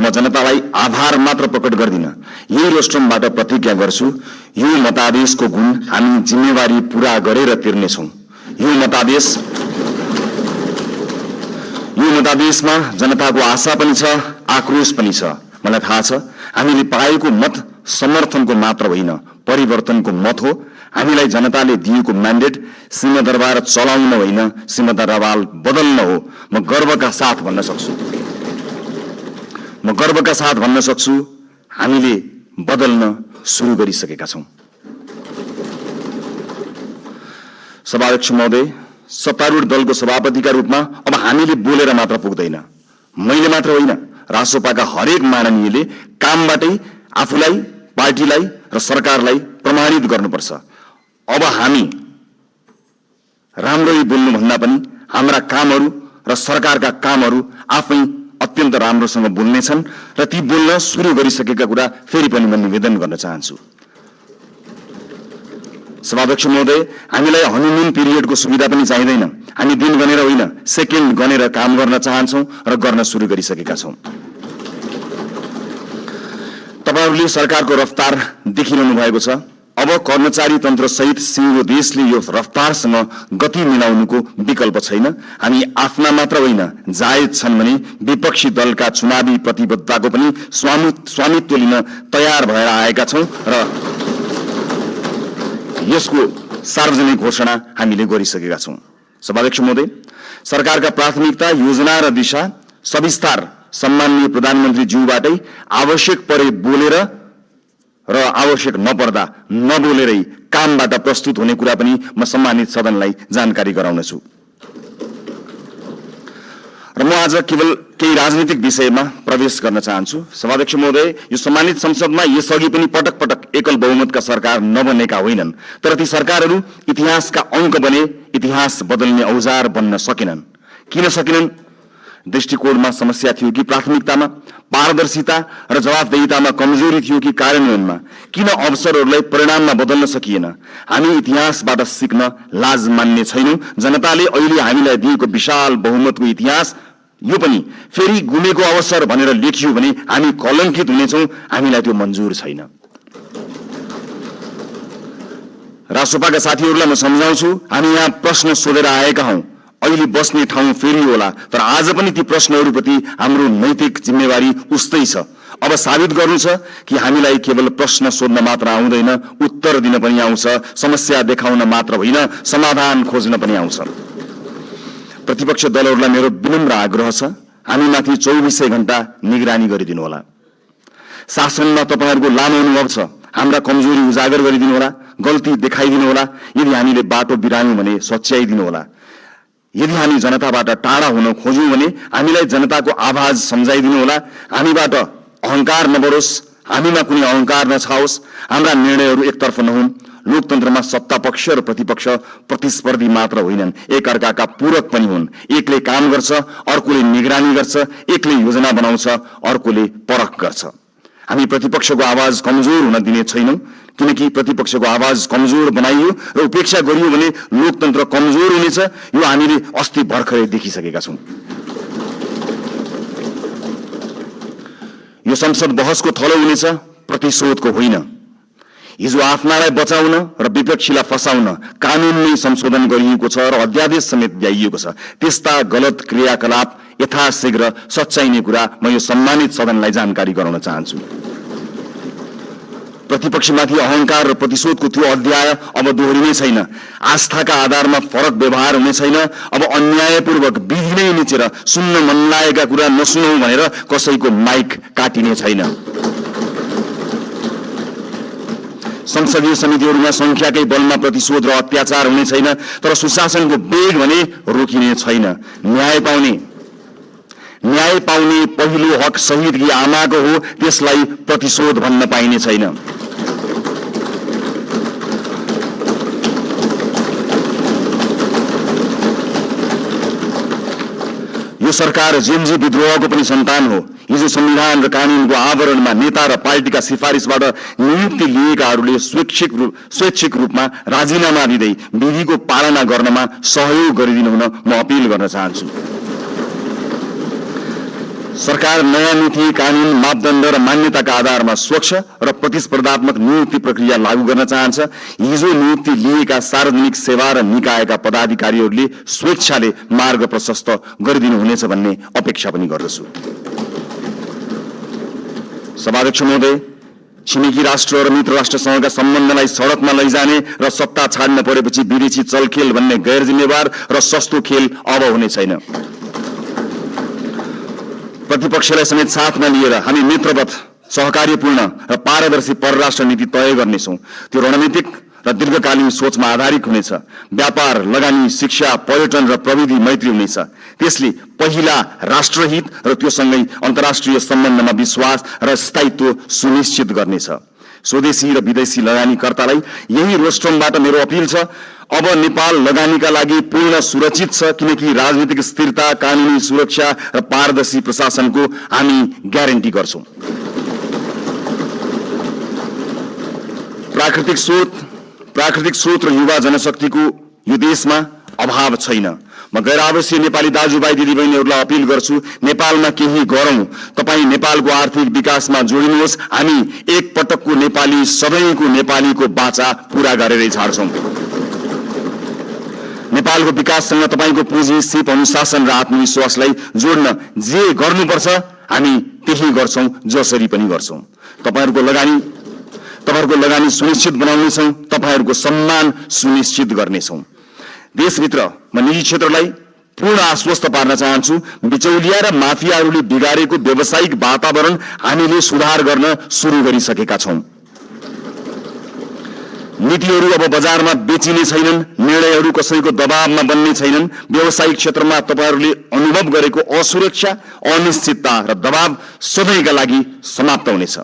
म जनतालाई आभार मात्र प्रकट गर्दिन, यही रोस्ट्रमबाट प्रतिज्ञा गर्छु, यो मतादेशको गुण हामी जिम्मेवारी पूरा गरेर तिर्नेछौँ। यो मतादेशमा जनताको आशा पनि छ, आक्रोश पनि छ। मलाई थाहा छ हामीले पाएको मत समर्थनको मात्र होइन, परिवर्तनको मत हो। हामीलाई जनताले दिएको म्यान्डेट सिंहदरबार चलाउन होइन, सिंहदरबार बदल्न हो। म गर्वका साथ भन्न सक्छु हामीले बदल्न सुरु गरिसकेका छौं। सभाध्यक्ष महोदय, सत्तारूढ दलको सभापतिका रूपमा अब हामीले बोलेर मात्र पुग्दैन। मैले मात्र होइन, रासोपाका हरेक माननीयले कामबाटै आफूलाई, पार्टीलाई र सरकारलाई प्रमाणित गर्नुपर्छ। अब हामी राम्ररी बोल्नुभन्दा पनि हाम्रा कामहरू र सरकारका कामहरू आफै अत्यन्त राम्रोसँग बोल्नेछन् र ती बोल्न सुरु गरिसकेका कुरा फेरि पनि म निवेदन गर्न चाहन्छु। सभाध्यक्ष महोदय, हामीलाई हनीमुन पिरियडको सुविधा पनि चाहिँदैन। हामी दिन गनेर होइन, सेकेन्ड गनेर काम गर्न चाहन्छौं र गर्न सुरु गरिसकेका छौं। तपाईहरूले सरकारको रफ्तार देखिरहनु भएको छ। अब कर्मचारी तन्त्र सहित सिङ्गो देशले यो रफ्तारसँग गति मिलाउनुको विकल्प छैन। हामी आफ्ना मात्र होइन, जायज छन् भने विपक्षी दलका चुनावी प्रतिबद्धताको पनि स्वामित्व लिन तयार भएर आएका छौं र यसको सार्वजनिक घोषणा हामीले गरिसकेका छौं। सभाध्यक्ष महोदय, सरकारका प्राथमिकता, योजना र दिशा सविस्तार सम्माननीय प्रधानमन्त्री ज्यूबाटै आवश्यक परे बोलेर र आवश्यक नपर्दा नबोलेरै कामबाट प्रस्तुत हुने कुरा पनि म सम्मानित सदनलाई जानकारी गराउनेछु। र म आज केवल केही राजनीतिक विषयमा प्रवेश गर्न चाहन्छु। सभाध्यक्ष महोदय, यो सम्मानित संसदमा यसअघि पनि पटक पटक एकल बहुमतका सरकार नबनेका होइनन्, तर ती सरकारहरू इतिहासका अङ्क बने, इतिहास बदल्ने औजार बन्न सकेनन्। किन सकेनन्? दृष्टिकोणमा समस्या थियो कि प्राथमिकतामा, पारदर्शिता र जवाफदेहितामा कमजोरी थियो कि कार्यान्वयनमा? किन अवसरहरूलाई परिणाममा बदल्न सकिएन? हामी इतिहासबाट सिक्न लाज मान्ने छैनौं। जनताले अहिले हामीलाई दिएको विशाल बहुमतको इतिहास यो पनि फेरि गुमेको अवसर भनेर लेखियो भने हामी कलङ्कित हुनेछौं। हामीलाई त्यो मन्जुर छैन। रासोपाका साथीहरूलाई म सम्झाउँछु, हामी यहाँ प्रश्न सोधेर आएका हौं। अहिले बस्ने ठाउँ फेरि होला, तर आज पनि ती प्रश्नहरूप्रति हाम्रो नैतिक जिम्मेवारी उस्तै छ। अब साबित गर्नु छ कि हामीलाई केवल प्रश्न सोध्न मात्र आउँदैन, उत्तर दिन पनि आउँछ। समस्या देखाउन मात्र होइन, समाधान खोज्न पनि आउँछ। प्रतिपक्ष दलहरूलाई मेरो विनम्र आग्रह छ, हामीमाथि 24 घण्टा निगरानी गरिदिनु होला। शासनमा तपाईहरूको लामो अनुभव छ, हाम्रा कमजोरी उजागर गरिदिनु होला, गल्ती देखाइदिनु होला। यदि हामीले बाटो बिरायौं भने सच्याइदिनु होला। यदि हामी जनताबाट टाढा हुन खोज्यौं भने हामीलाई जनताको आवाज सम्झाइदिनु होला। हामीबाट अहंकार नबढोस्, हामीमा कुनै अहंकार नछाओस्, हाम्रा निर्णयहरू एकतर्फ नहुन्। लोकतन्त्रमा सत्ता पक्ष र प्रतिपक्ष प्रतिस्पर्धी मात्र होइनन्, एकअर्काका पूरक पनि हुन्। एकले काम गर्छ, अर्कोले निगरानी गर्छ। एकले योजना बनाउँछ, अर्कोले परख गर्छ। हामी प्रतिपक्षको आवाज कमजोर हुन दिने छैनौं, किनकि प्रतिपक्षको आवाज कमजोर बनाइयो र उपेक्षा गरियो भने लोकतन्त्र कमजोर हुनेछ। यो हामीले अस्ति भर्खरै देखिसकेका छौं। यो संसद बहसको थलो हुनेछ, प्रतिशोधको होइन। हिजो आफ्नालाई बचाउन र विपक्षीलाई फसाउन कानूनमै संशोधन गरिएको छ र अध्यादेश समेत ल्याइएको छ। त्यस्ता गलत क्रियाकलाप यथाशीघ्र सच्याइने कुरा म यो सम्मानित सदनलाई जानकारी गराउन चाहन्छु। प्रतिपक्षमाथि अहंकार र प्रतिशोधको त्यो अध्याय अब दोहोरिने छैन। आस्थाका आधारमा फरक व्यवहार हुने छैन। अब अन्यायपूर्वक विधि नै निचेर सुन्न मन लागेका कुरा नसुनौ भनेर कसैको माइक काटिने छैन। संसदीय समितिहरूमा संख्याकै बलमा प्रतिशोध र अत्याचार हुने छैन, तर सुशासनको वेग भने रोकिने छैन। न्याय पाउने पहिलो हक शहीदकी आमाको हो, त्यसलाई प्रतिशोध भन्न पाइने छैन। यो सरकार जेनजी विद्रोहको पनि सन्तान हो। हिजो संविधान र कानूनको आवरणमा नेता र पार्टीका सिफारिसबाट नियुक्ति लिएकाहरूले स्वैच्छिक रूपमा राजीनामा दिँदै विधिको पालना गर्नमा सहयोग गरिदिनु हुन म अपिल गर्न चाहन्छु। सरकार नयाँ नीति, कानून, मापदण्ड र मान्यताका आधारमा स्वच्छ र प्रतिस्पर्धात्मक नियुक्ति प्रक्रिया लागू गर्न चाहन्छ। हिजो नियुक्ति लिएका सार्वजनिक सेवा र निकायका पदाधिकारीहरूले स्वेच्छाले मार्ग प्रशस्त गरिदिनु हुनेछ भन्ने अपेक्षा पनि गर्दछु। सभाध्यक्ष महोदय, छिमेकी राष्ट्र र मित्र राष्ट्रसँगका सम्बन्धलाई सडकमा लैजाने र सत्ता छाड्न परेपछि विदेशी चलखेल भन्ने गैर जिम्मेवार र सस्तो खेल अब हुने छैन। प्रतिपक्षलाई समेत साथमा लिएर हामी मित्रवत, सहकार्यपूर्ण र पारदर्शी परराष्ट्र नीति तय गर्नेछौँ। त्यो रणनीतिक र दीर्घकालीन सोचमा आधारित हुनेछ। व्यापार, लगानी, शिक्षा, पर्यटन र प्रविधि मैत्री हुनेछ। त्यसले पहिला राष्ट्रहित र त्योसँगै अन्तर्राष्ट्रिय सम्बन्धमा विश्वास र स्थायित्व सुनिश्चित गर्नेछ। स्वदेशी र विदेशी लगानीकर्तालाई यही रोस्ट्रमबाट मेरो अपिल छ। अब नेपाल लगानीका लागि पूर्ण सुरक्षित छ, किनकि राजनीतिक स्थिरता, कानुनी सुरक्षा र पारदर्शी प्रशासनको हामी ग्यारेन्टी गर्छौं। प्राकृतिक स्रोत र युवा जनशक्तिको यो देशमा अभाव छैन। म गैर आवासीय नेपाली दाजुभाइ दिदीबहिनीहरूलाई अपिल गर्छु, नेपालमा केही गरौं। तपाईँ नेपालको आर्थिक विकासमा जोडिनुहोस्। हामी एक पटकको नेपाली, सधैँको नेपालीको बाचा पूरा गरेरै छाड्छौं। नेपालको विकाससँग तपाईको पुँजी, सिप, अनुशासन र आत्मविश्वासलाई जोड्न जे गर्नुपर्छ हामी त्यही गर्छौं, जसरी पनि गर्छौं। तपाईहरुको लगानी सुनिश्चित बनाउनेछौं, तपाईहरुको सम्मान सुनिश्चित गर्नेछौं। देशभित्र म निजी क्षेत्रलाई पूर्ण आश्वस्त पार्न चाहन्छु। बिचौलिया र माफियाहरूले बिगारेको व्यावसायिक वातावरण हामीले सुधार गर्न सुरु गरिसकेका छौं। नीतिहरू अब बजारमा बेचिने छैनन्, निर्णयहरू कसैको दबावमा बन्ने छैनन्। व्यावसायिक क्षेत्रमा तपाईहरुले अनुभव गरेको असुरक्षा, अनिश्चितता र दबाव सधैँका लागि समाप्त हुनेछ।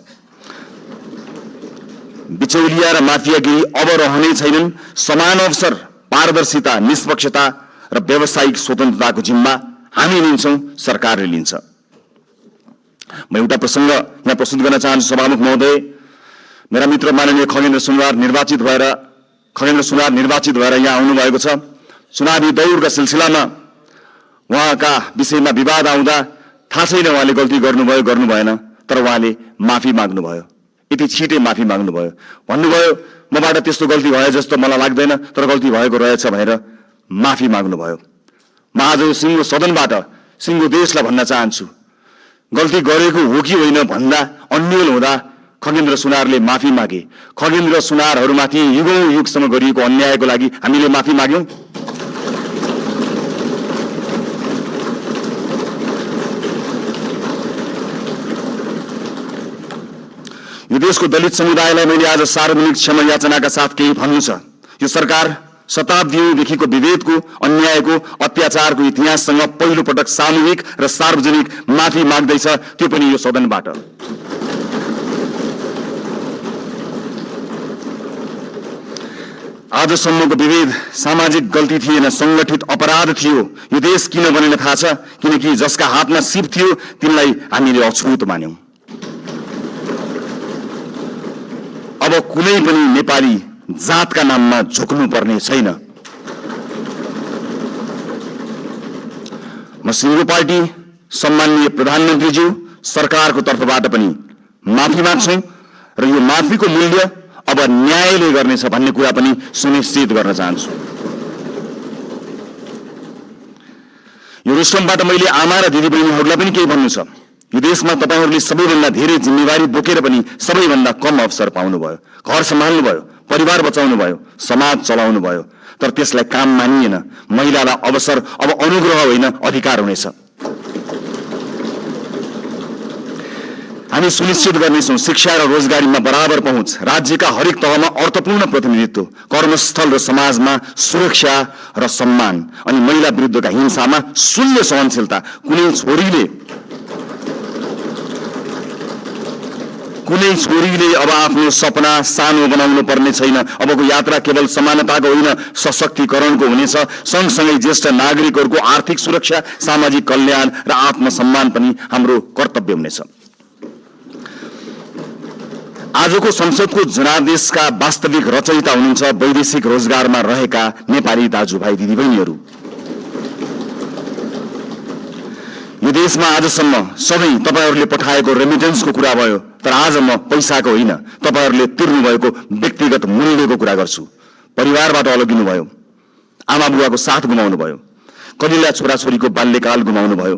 बिचौलिया र माफियागिरी अब रहने छैनन्। समान अवसर, पारदर्शिता, निष्पक्षता र व्यावसायिक स्वतन्त्रताको जिम्मा हामी लिन्छौं, सरकारले लिन्छ। म एउटा प्रसंग यहाँ प्रस्तुत गर्न चाहन्छु। सभामुख महोदय, मेरा मित्र माननीय खगेन्द्र सुनवार निर्वाचित भएर यहाँ आउनु भएको छ। चुनावी दौडका सिलसिलामा उहाँका विषयमा विवाद आउँदा थाहा छैन उहाँले गल्ती गर्नुभयो गर्नु भएन, तर उहाँले माफी माग्नुभयो। यति छिटै माफी माग्नुभयो। भन्नुभयो मबाट त्यस्तो गल्ती भयो जस्तो मलाई लाग्दैन, तर गल्ती भएको रहेछ भनेर माफी माग्नुभयो। म आज सिङ्गो सदनबाट सिङ्गो देशलाई भन्न चाहन्छु, गल्ती गरेको हो कि होइन भन्दा अन्यल हुँदा खगेन्द्र सुनारले माफी मागे। खगेन्द्र सुनारहरूमाथि युगौं युगसम्म गरिएको अन्यायको लागि हामीले माफी माग्यौं। यो देशको दलित समुदायलाई मैले आज सार्वजनिक क्षमा याचनाका साथ केही भन्नु छ। यो सरकार शताब्दीदेखिको विभेदको, अन्यायको, अत्याचारको इतिहाससँग पहिलो पटक सामूहिक र सार्वजनिक माफी माग्दैछ, त्यो पनि यो सदनबाट। आजसम्मको विभेद सामाजिक गल्ती थिएन, संगठित अपराध थियो। यो देश किन बनेन थाहा छ? किनकि जसका हातमा सिप थियो तिनलाई हामीले अछुत मान्यौं। अब कुनै पनि नेपाली जातका नाममा झुक्नु पर्ने छैन। म सिङ्गो पार्टी, सम्माननीय प्रधानमन्त्रीज्यू, सरकारको तर्फबाट पनि माफी माग्छौं र यो माफीको मूल्य अब न्यायले गर्नेछ भन्ने कुरा पनि सुनिश्चित गर्न चाहन्छु। यो रोस्ट्रमबाट मैले आमा र दिदीबहिनीहरूलाई पनि केही भन्नु छ। यो देशमा तपाईहरुले सबैभन्दा धेरै जिम्मेवारी बोकेर पनि सबैभन्दा कम अवसर पाउनुभयो। घर सम्हाल्नुभयो, परिवार बचाउनुभयो, समाज चलाउनुभयो, तर त्यसलाई काम मानिएन। महिलालाई अवसर अब अनुग्रह होइन, अधिकार हुनेछ। हामी सुनिश्चित गर्नेछौं शिक्षा र रोजगारीमा बराबर पहुँच, राज्यका हरेक तहमा अर्थपूर्ण प्रतिनिधित्व, कर्मस्थल र समाजमा सुरक्षा र सम्मान, अनि महिला विरुद्धका हिंसामा शून्य सहनशीलता। कुनै छोरीले अब आफ्नो सपना सानो बनाउनु पर्ने छैन। अबको यात्रा केवल समानताको होइन, सशक्तिकरणको हुनेछ। सँगसँगै ज्येष्ठ नागरिकहरूको आर्थिक सुरक्षा, सामाजिक कल्याण र आत्मसम्मान पनि हाम्रो कर्तव्य हुनेछ। आजको संसदको जनादेशका वास्तविक रचयिता हुनुहुन्छ वैदेशिक रोजगारमा रहेका नेपाली दाजुभाइ दिदीबहिनीहरू। यो देशमा आजसम्म सधैँ तपाईहरूले पठाएको रेमिटेन्सको कुरा भयो, तर आज म पैसाको होइन, तपाईहरूले तिर्नु भएको व्यक्तिगत मूल्यको कुरा गर्छु। परिवारबाट अलगिनु भयो, आमा बुवाको साथ गुमाउनु भयो, कलिला छोराछोरीको बाल्यकाल गुमाउनु भयो,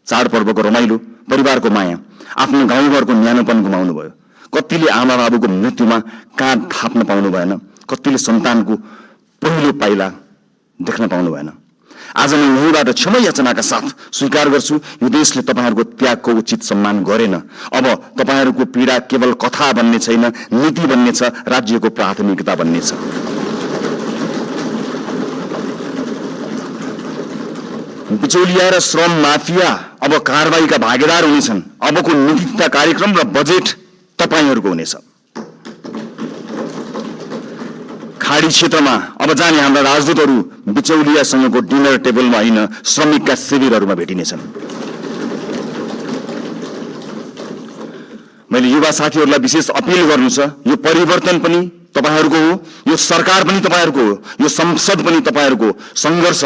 चाडपर्वको रमाइलो, परिवारको माया, आफ्नो गाउँघरको न्यानोपन गुमाउनु भयो। कतिले आमा बाबुको मृत्युमा काँध थाप्न पाउनु भएन, कतिले सन्तानको पहिलो पाइला देख्न पाउनु भएन। आज म यहीँबाट क्षमा याचनाका साथ स्वीकार गर्छु, यो देशले तपाईहरूको त्यागको उचित सम्मान गरेन। अब तपाईहरूको पीडा केवल कथा बन्ने छैन, नीति बन्ने छ, राज्यको प्राथमिकता बन्ने छ। बिचौलिया र श्रम माफिया अब कारबाहीका भागीदार हुनेछन्। अबको नीति तथा कार्यक्रम र बजेट तपाईहरूको हुनेछ। खाडी क्षेत्रमा अब जाने हाम्रा राजदूतहरू बिचौलियासँगको डिनर टेबलमा होइन, श्रमिकका शिविरहरूमा भेटिनेछन्। मैले युवा साथीहरूलाई विशेष अपिल गर्नु छ, यो परिवर्तन पनि तपाईहरूको हो, यो सरकार पनि तपाईहरूको हो, यो संसद पनि तपाईहरूको सङ्घर्ष,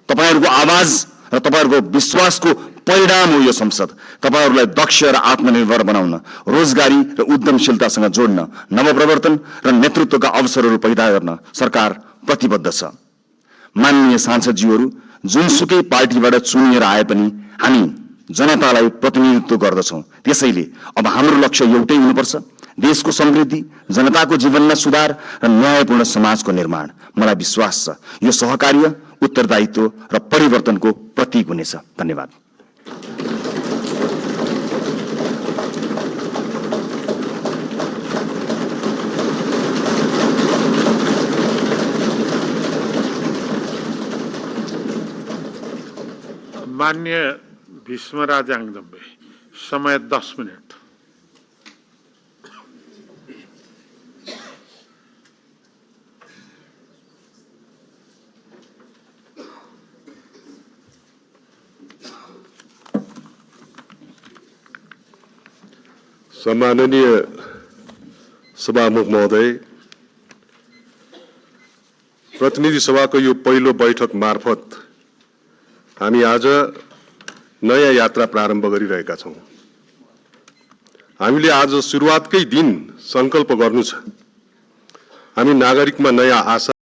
तपाईहरूको आवाज र तपाईहरूको विश्वासको परिणाम हो। यो संसद तपाईहरूलाई दक्ष र आत्मनिर्भर बनाउन, रोजगारी र उद्यमशीलतासँग जोड्न, नवप्रवर्तन र नेतृत्वका अवसरहरू पैदा गर्न सरकार प्रतिबद्ध छ। माननीय सांसदज्यूहरू, जुनसुकै पार्टीबाट चुनिएर आए पनि हामी जनतालाई प्रतिनिधित्व गर्दछौँ। त्यसैले अब हाम्रो लक्ष्य एउटै हुनुपर्छ, देशको समृद्धि, जनताको जीवनमा सुधार र न्यायपूर्ण समाजको निर्माण। मलाई विश्वास छ यो सहकार्य, उत्तरदायित्व र परिवर्तनको प्रतीक हुनेछ। धन्यवाद। माननीय भीष्मराज याङजम्बे, समय 10 मिनट। सम्माननीय सभामुख महोदय, प्रतिनिधि सभाको यो पहिलो बैठक मार्फत हामी आज नयाँ यात्रा प्रारम्भ गरिरहेका छौँ। हामीले आज सुरुवातकै दिन संकल्प गर्नु छ, हामी नागरिकमा नयाँ आशा